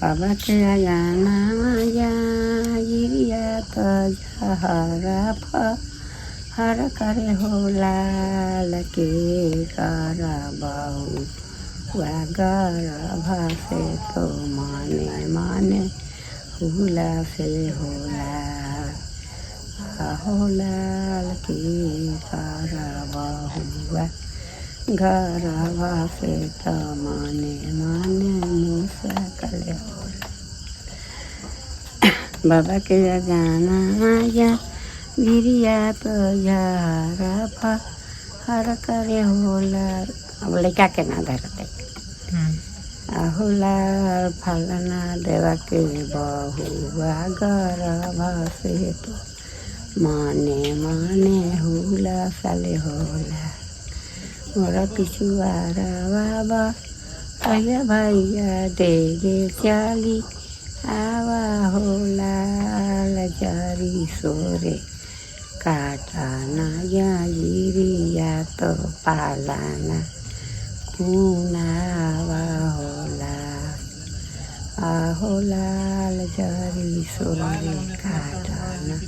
बाबा तेरा जाना माया गिरिया तो जहरा हर करे हो लाल के करा बहु वागर भासे तो माने माने हुला से होला हो लाल के करा बहुआ घर भासे तो माने माने मुसकले बाबा के जाना माया गिरिया तो यारा हर करे होला। अब लड़का के ना धरते होला फलना देवा के बहुआ घर भासे तो माने माने हुला साले होला मोरा पिछुआरा बाबा भैया भैया दे गे चाली आवा होला लजारी सोरे काटा ना या गिरिया तो पालाना कुनावा होला होला लजारी सोरे काटा ना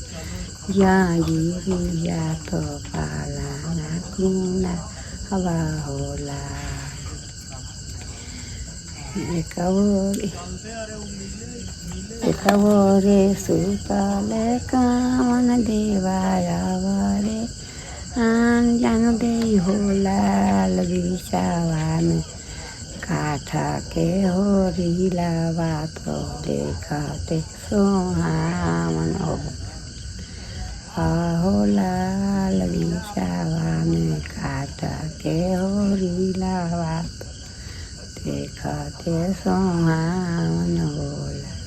या गिरिया तो पालाना कुना हवा होला एकवरे सुतले कामन देवाया वरे आन जान दे होला बिचावान काठा के होरीला बात देखते सोहामन होला बिचावान काठा के होरीला बात देखते सोहामन होला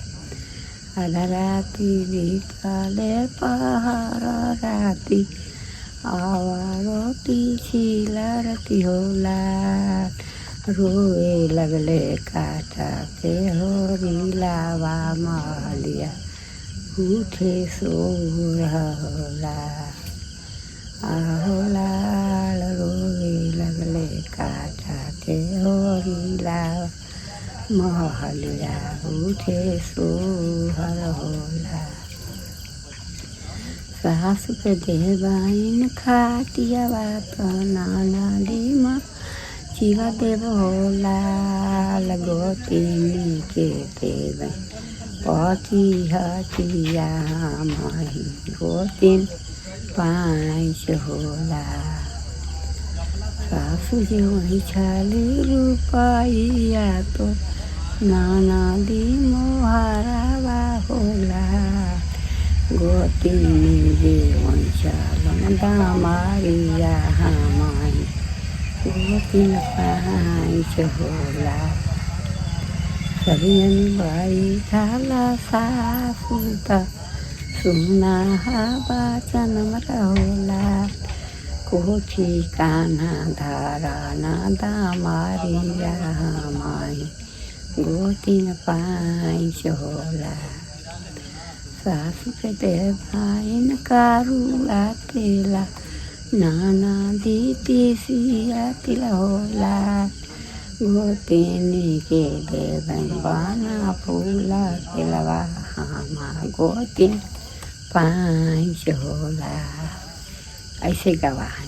आधा राती बीतले पहर राती आवारोती छिला रती होला रोए लगले काटा के होरीला वा महलिया उठे सोर होला होला रोए लगले काटा के होरीला महलिया उठे सोहर होला सास पे देवाइन खाटिया बात नाना डीमा चिवा देव होला लगोतिनी के देव पति हटिया मही गोतिन पाँच होला सासु जे वही छाली रुपैया तो नाना दी मोहरावा होला गोतिनी जे वही चालन दामारिया हमारी गोतिन पाँच होला सबियन बाई थाला सासु त सुना बाचन मरा होला कोठी कान्हा धारा ना दामारिया हमारी गोतिन पाँच होला सासु के देवाइन कारुला तेला नाना दीती सिया तिला होला गोतिनी के देवन बाना फूला तिलवा हमा गोतिन पाँच होला ऐसे गवाह